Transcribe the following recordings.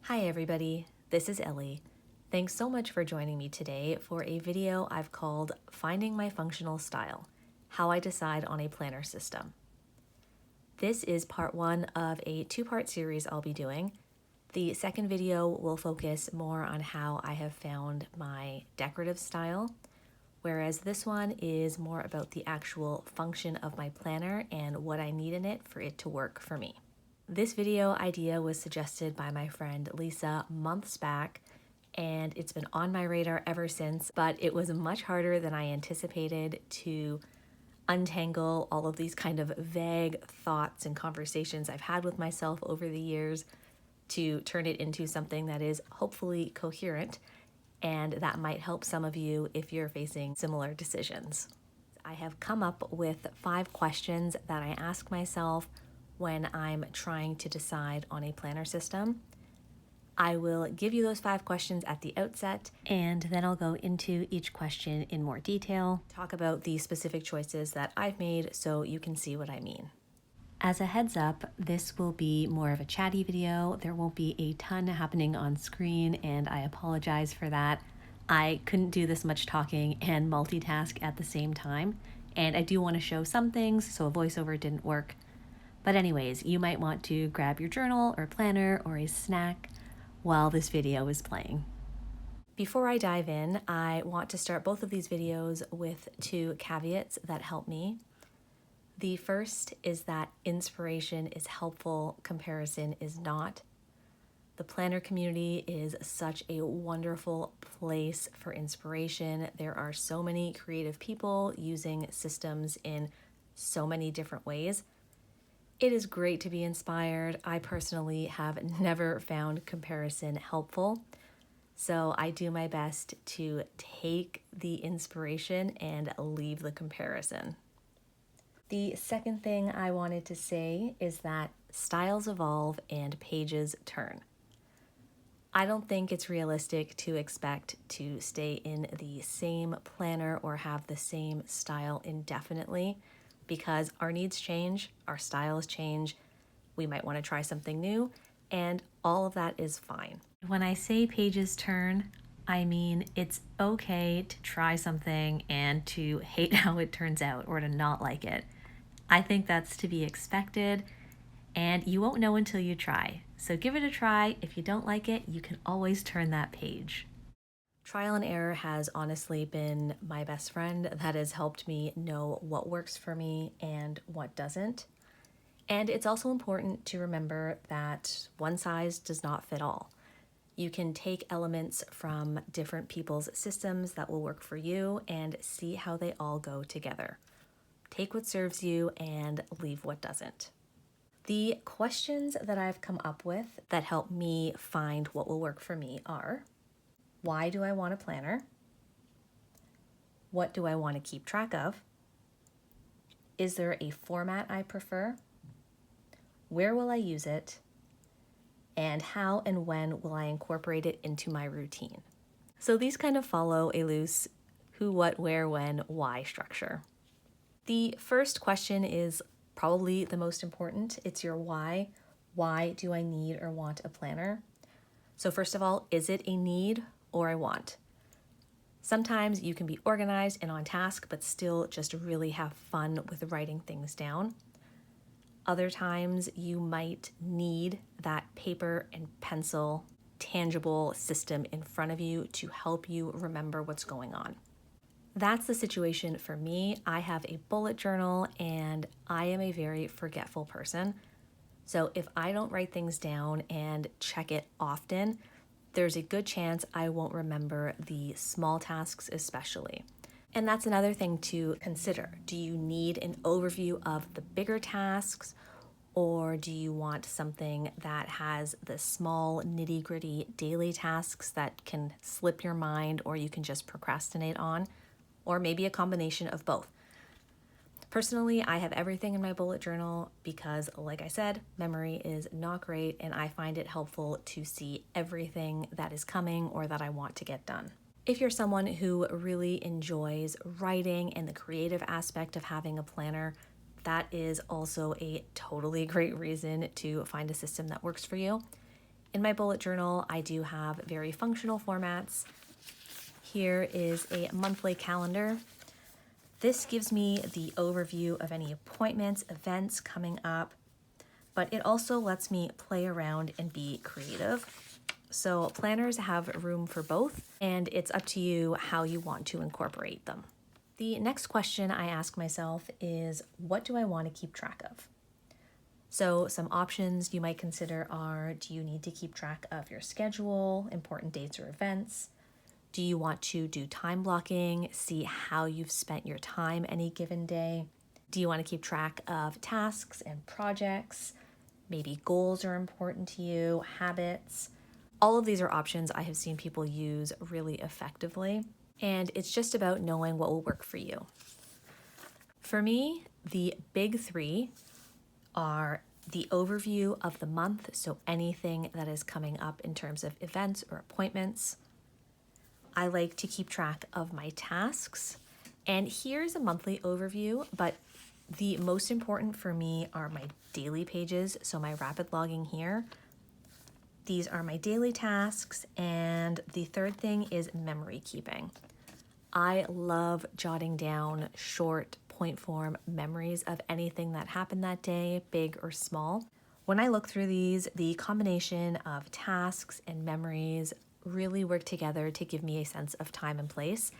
Hi everybody, this is Ellie. Thanks so much for joining me today for a video I've called Finding My Functional Style, How I Decide on a Planner System. This is part one of a two-part series I'll be doing. The second video will focus more on how I have found my decorative style, whereas this one is more about the actual function of my planner and what I need in it for it to work for me. This video idea was suggested by my friend Lisa months back, and it's been on my radar ever since, but it was much harder than I anticipated to untangle all of these kind of vague thoughts and conversations I've had with myself over the years to turn it into something that is hopefully coherent and that might help some of you if you're facing similar decisions. I have come up with 5 questions that I ask myself when I'm trying to decide on a planner system. I will give you those 5 questions at the outset, and then I'll go into each question in more detail, talk about the specific choices that I've made so you can see what I mean. As a heads up, this will be more of a chatty video. There won't be a ton happening on screen, and I apologize for that. I couldn't do this much talking and multitask at the same time, and I do want to show some things, so a voiceover didn't work. But anyways, you might want to grab your journal or planner or a snack while this video is playing. Before I dive in, I want to start both of these videos with 2 caveats that help me. The first is that inspiration is helpful, comparison is not. The planner community is such a wonderful place for inspiration. There are so many creative people using systems in so many different ways. It is great to be inspired. I personally have never found comparison helpful, so I do my best to take the inspiration and leave the comparison. The second thing I wanted to say is that styles evolve and pages turn. I don't think it's realistic to expect to stay in the same planner or have the same style indefinitely, because our needs change, our styles change, we might want to try something new, and all of that is fine. When I say pages turn, I mean it's okay to try something and to hate how it turns out or to not like it. I think that's to be expected, and you won't know until you try. So give it a try. If you don't like it, you can always turn that page. Trial and error has honestly been my best friend. That has helped me know what works for me and what doesn't. And it's also important to remember that one size does not fit all. You can take elements from different people's systems that will work for you and see how they all go together. Take what serves you and leave what doesn't. The questions that I've come up with that help me find what will work for me are: why do I want a planner? What do I want to keep track of? Is there a format I prefer? Where will I use it? And how and when will I incorporate it into my routine? So these kind of follow a loose who, what, where, when, why structure. The first question is probably the most important. It's your why. Why do I need or want a planner? So first of all, is it a need or a want? Sometimes you can be organized and on task, but still just really have fun with writing things down. Other times you might need that paper and pencil, tangible system in front of you to help you remember what's going on. That's the situation for me. I have a bullet journal and I am a very forgetful person. So if I don't write things down and check it often, there's a good chance I won't remember the small tasks especially. And that's another thing to consider. Do you need an overview of the bigger tasks, or do you want something that has the small nitty-gritty daily tasks that can slip your mind or you can just procrastinate on? Or maybe a combination of both. Personally, I have everything in my bullet journal because, like I said, memory is not great, and I find it helpful to see everything that is coming or that I want to get done. If you're someone who really enjoys writing and the creative aspect of having a planner, that is also a totally great reason to find a system that works for you. In my bullet journal, I do have very functional formats. Here is a monthly calendar. This gives me the overview of any appointments, events coming up, but it also lets me play around and be creative. So planners have room for both, and it's up to you how you want to incorporate them. The next question I ask myself is, what do I want to keep track of? So some options you might consider are, do you need to keep track of your schedule, important dates or events? Do you want to do time blocking, see how you've spent your time any given day? Do you want to keep track of tasks and projects? Maybe goals are important to you, habits. All of these are options I have seen people use really effectively, and it's just about knowing what will work for you. For me, the big three are the overview of the month, so anything that is coming up in terms of events or appointments. I like to keep track of my tasks, and here's a monthly overview, but the most important for me are my daily pages, so my rapid logging here. These are my daily tasks, and the third thing is memory keeping. I love jotting down short point form memories of anything that happened that day, big or small. When I look through these, the combination of tasks and memories really work together to give me a sense of time and place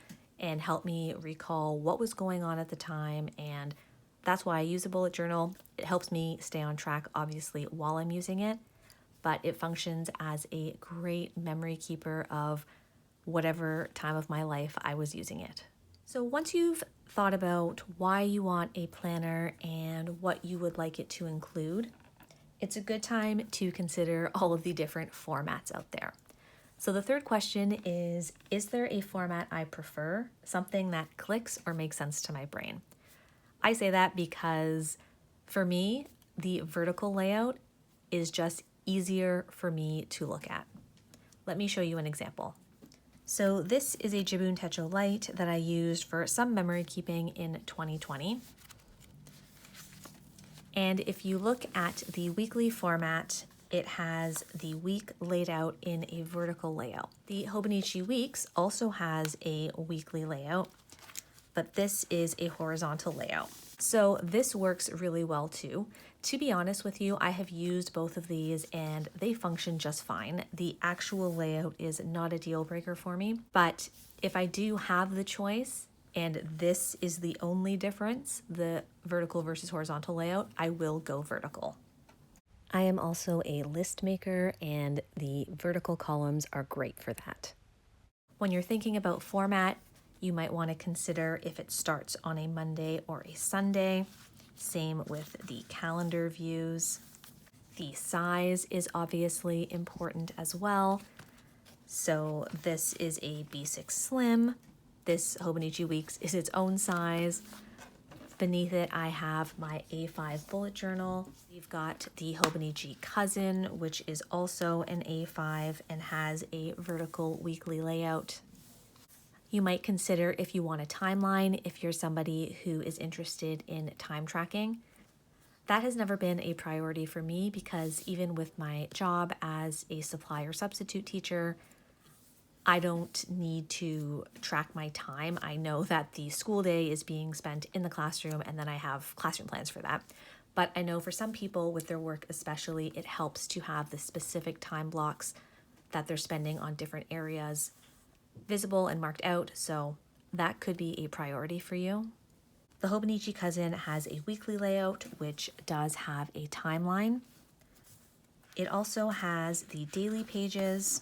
and help me recall what was going on at the time, and that's why I use a bullet journal. It helps me stay on track, obviously, while I'm using it, but it functions as a great memory keeper of whatever time of my life I was using it. So once you've thought about why you want a planner and what you would like it to include, it's a good time to consider all of the different formats out there. So the third question is there a format I prefer, something that clicks or makes sense to my brain? I say that because for me, the vertical layout is just easier for me to look at. Let me show you an example. So this is a Jibun Techo Lite that I used for some memory keeping in 2020. And if you look at the weekly format, it has the week laid out in a vertical layout. The Hobonichi Weeks also has a weekly layout, but this is a horizontal layout. So this works really well too. To be honest with you, I have used both of these and they function just fine. The actual layout is not a deal breaker for me, but if I do have the choice and this is the only difference, the vertical versus horizontal layout, I will go vertical. I am also a list maker, and the vertical columns are great for that. When you're thinking about format, you might want to consider if it starts on a Monday or a Sunday. Same with the calendar views. The size is obviously important as well. So this is a B6 Slim. This Hobonichi Weeks is its own size. Beneath it, I have my A5 bullet journal. We've got the Hobonichi Cousin, which is also an A5 and has a vertical weekly layout. You might consider if you want a timeline, if you're somebody who is interested in time tracking. That has never been a priority for me because even with my job as a supply or substitute teacher, I don't need to track my time. I know that the school day is being spent in the classroom and then I have classroom plans for that. But I know for some people with their work especially, it helps to have the specific time blocks that they're spending on different areas visible and marked out, so that could be a priority for you. The Hobonichi Cousin has a weekly layout, which does have a timeline. It also has the daily pages,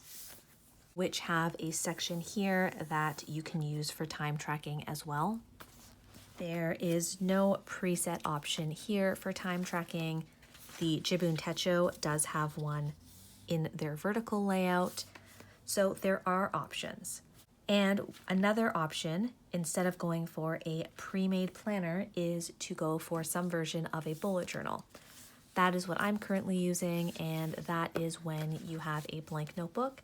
which have a section here that you can use for time tracking as well. There is no preset option here for time tracking. The Jibun Techo does have one in their vertical layout, so there are options. And another option, instead of going for a pre-made planner, is to go for some version of a bullet journal. That is what I'm currently using, and that is when you have a blank notebook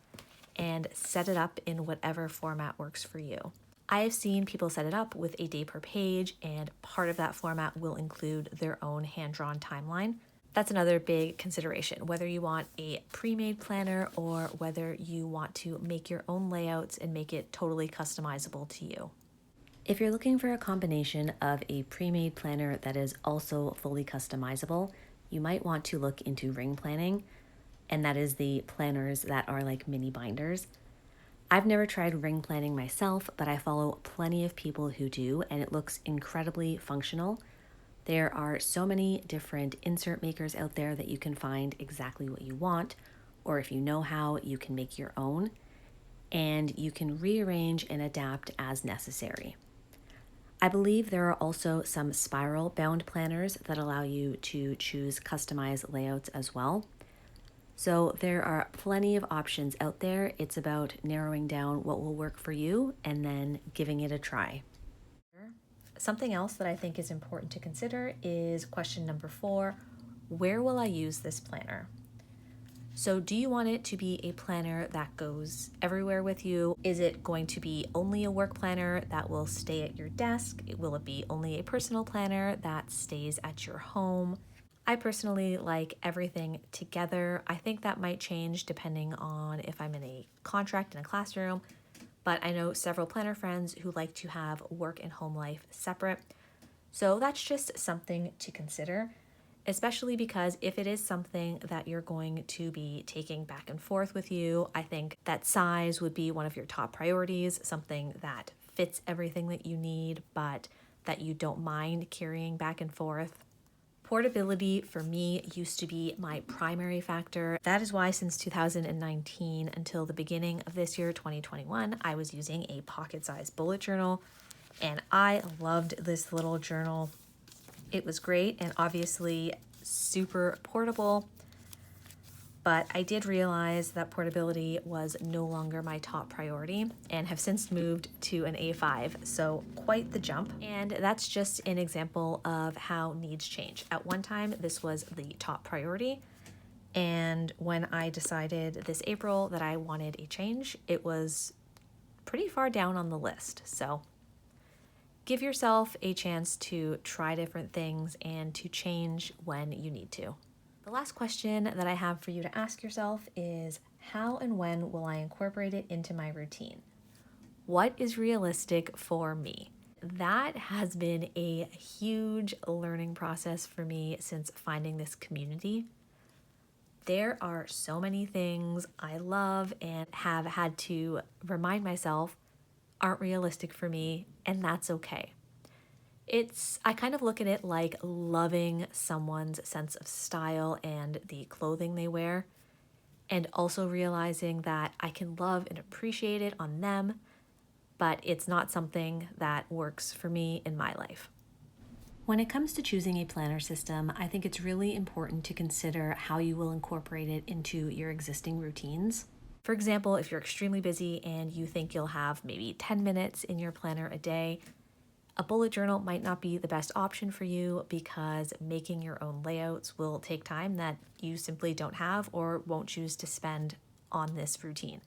and set it up in whatever format works for you. I have seen people set it up with a day per page, and part of that format will include their own hand-drawn timeline. That's another big consideration, whether you want a pre-made planner or whether you want to make your own layouts and make it totally customizable to you. If you're looking for a combination of a pre-made planner that is also fully customizable, you might want to look into ring planning, and that is the planners that are like mini binders. I've never tried ring planning myself, but I follow plenty of people who do, and it looks incredibly functional. There are so many different insert makers out there that you can find exactly what you want, or if you know how, you can make your own, and you can rearrange and adapt as necessary. I believe there are also some spiral bound planners that allow you to choose customized layouts as well. So there are plenty of options out there. It's about narrowing down what will work for you and then giving it a try. Something else that I think is important to consider is question number 4, where will I use this planner? So do you want it to be a planner that goes everywhere with you? Is it going to be only a work planner that will stay at your desk? Will it be only a personal planner that stays at your home? I personally like everything together. I think that might change depending on if I'm in a contract in a classroom, but I know several planner friends who like to have work and home life separate. So that's just something to consider, especially because if it is something that you're going to be taking back and forth with you, I think that size would be one of your top priorities, something that fits everything that you need, but that you don't mind carrying back and forth. Portability for me used to be my primary factor. That is why since 2019 until the beginning of this year, 2021, I was using a pocket-sized bullet journal, and I loved this little journal. It was great and obviously super portable, but I did realize that portability was no longer my top priority and have since moved to an A5, so quite the jump. And that's just an example of how needs change. At one time, this was the top priority, and when I decided this April that I wanted a change, it was pretty far down on the list. So give yourself a chance to try different things and to change when you need to. The last question that I have for you to ask yourself is, how and when will I incorporate it into my routine? What is realistic for me? That has been a huge learning process for me since finding this community. There are so many things I love and have had to remind myself aren't realistic for me, and that's okay. I kind of look at it like loving someone's sense of style and the clothing they wear, and also realizing that I can love and appreciate it on them, but it's not something that works for me in my life. When it comes to choosing a planner system, I think it's really important to consider how you will incorporate it into your existing routines. For example, if you're extremely busy and you think you'll have maybe 10 minutes in your planner a day, a bullet journal might not be the best option for you because making your own layouts will take time that you simply don't have or won't choose to spend on this routine.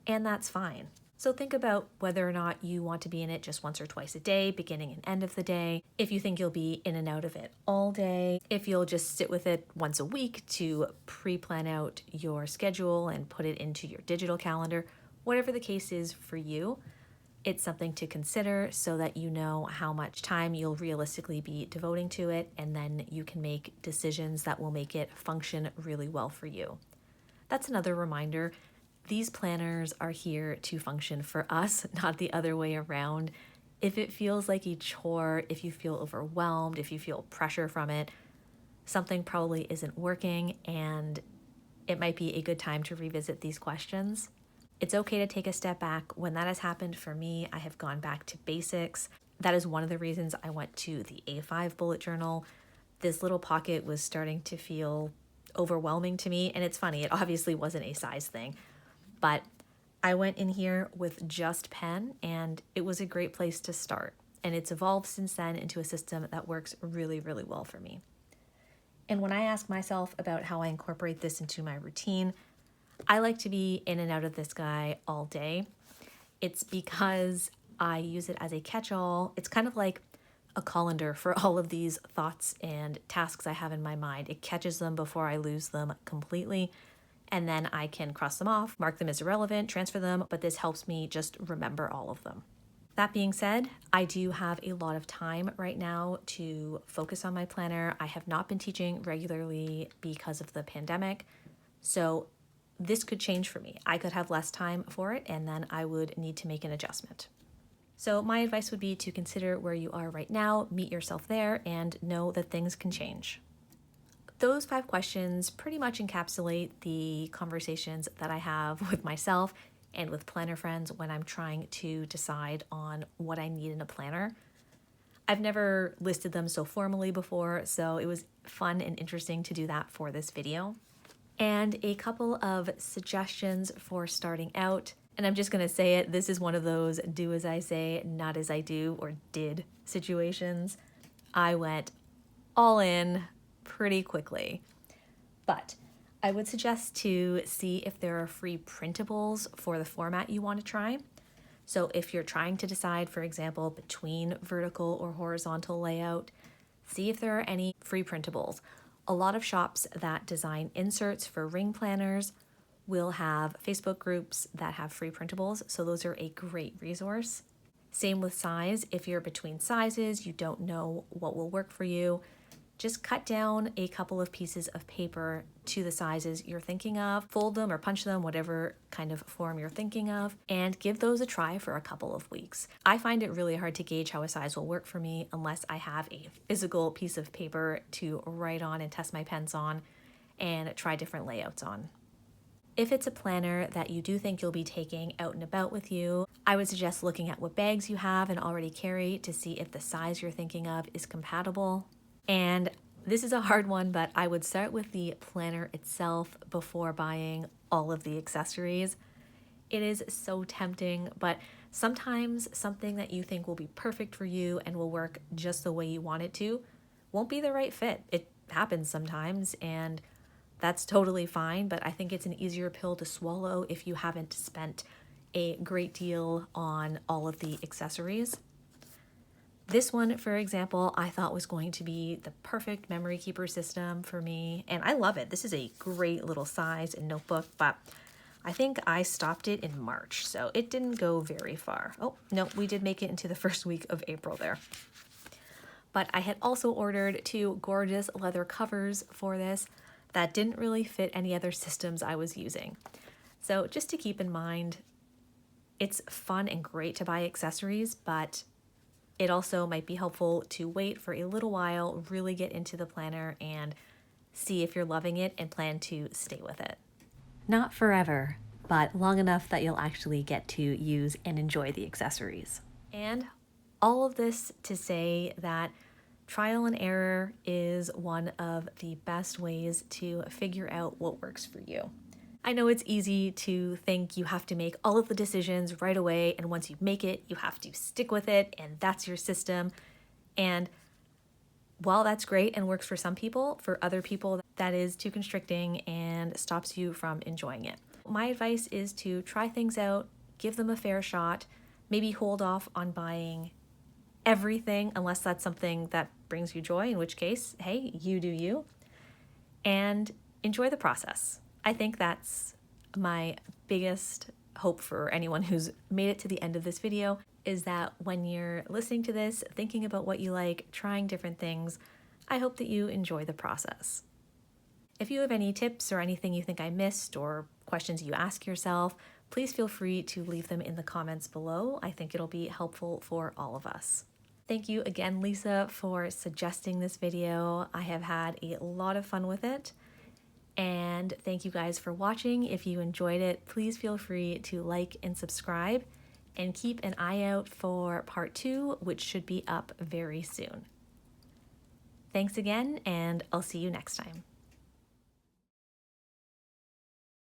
And that's fine. So think about whether or not you want to be in it just once or twice a day, beginning and end of the day, if you think you'll be in and out of it all day, if you'll just sit with it once a week to pre-plan out your schedule and put it into your digital calendar, whatever the case is for you. It's something to consider so that you know how much time you'll realistically be devoting to it, and then you can make decisions that will make it function really well for you. That's another reminder. These planners are here to function for us, not the other way around. If it feels like a chore, if you feel overwhelmed, if you feel pressure from it, something probably isn't working, and it might be a good time to revisit these questions. It's okay to take a step back. When that has happened for me, I have gone back to basics. That is one of the reasons I went to the A5 bullet journal. This little pocket was starting to feel overwhelming to me, and it's funny, it obviously wasn't a size thing, but I went in here with just pen, and it was a great place to start. And it's evolved since then into a system that works really, really well for me. And when I ask myself about how I incorporate this into my routine, I like to be in and out of this guy all day. It's because I use it as a catch-all. It's kind of like a colander for all of these thoughts and tasks I have in my mind. It catches them before I lose them completely, and then I can cross them off, mark them as irrelevant, transfer them, but this helps me just remember all of them. That being said, I do have a lot of time right now to focus on my planner. I have not been teaching regularly because of the pandemic, so this could change for me. I could have less time for it, and then I would need to make an adjustment. So my advice would be to consider where you are right now, meet yourself there, and know that things can change. Those 5 questions pretty much encapsulate the conversations that I have with myself and with planner friends when I'm trying to decide on what I need in a planner. I've never listed them so formally before, so it was fun and interesting to do that for this video. And a couple of suggestions for starting out. And I'm just gonna say it, this is one of those do as I say, not as I do or did situations. I went all in pretty quickly. But I would suggest to see if there are free printables for the format you want to try. So if you're trying to decide, for example, between vertical or horizontal layout, see if there are any free printables. A lot of shops that design inserts for ring planners will have Facebook groups that have free printables, so those are a great resource. Same with size. If you're between sizes, you don't know what will work for you, just cut down a couple of pieces of paper to the sizes you're thinking of, fold them or punch them, whatever kind of form you're thinking of, and give those a try for a couple of weeks. I find it really hard to gauge how a size will work for me unless I have a physical piece of paper to write on and test my pens on and try different layouts on. If it's a planner that you do think you'll be taking out and about with you, I would suggest looking at what bags you have and already carry to see if the size you're thinking of is compatible. And this is a hard one, but I would start with the planner itself before buying all of the accessories. It is so tempting, but sometimes something that you think will be perfect for you and will work just the way you want it to won't be the right fit. It happens sometimes, and that's totally fine, but I think it's an easier pill to swallow if you haven't spent a great deal on all of the accessories. This one, for example, I thought was going to be the perfect memory keeper system for me, and I love it. This is a great little size and notebook, but I think I stopped it in March, so it didn't go very far. Oh, no, we did make it into the first week of April there. But I had also ordered 2 gorgeous leather covers for this that didn't really fit any other systems I was using. So just to keep in mind, it's fun and great to buy accessories, but it also might be helpful to wait for a little while, really get into the planner and see if you're loving it and plan to stay with it. Not forever, but long enough that you'll actually get to use and enjoy the accessories. And all of this to say that trial and error is one of the best ways to figure out what works for you. I know it's easy to think you have to make all of the decisions right away, and once you make it, you have to stick with it, and that's your system. And while that's great and works for some people, for other people, that is too constricting and stops you from enjoying it. My advice is to try things out, give them a fair shot, maybe hold off on buying everything unless that's something that brings you joy, in which case, hey, you do you, and enjoy the process. I think that's my biggest hope for anyone who's made it to the end of this video, is that when you're listening to this, thinking about what you like, trying different things, I hope that you enjoy the process. If you have any tips or anything you think I missed or questions you ask yourself, please feel free to leave them in the comments below. I think it'll be helpful for all of us. Thank you again, Lisa, for suggesting this video. I have had a lot of fun with it. And thank you guys for watching. If you enjoyed it, please feel free to like and subscribe, and keep an eye out for part 2, which should be up very soon. Thanks again, and I'll see you next time.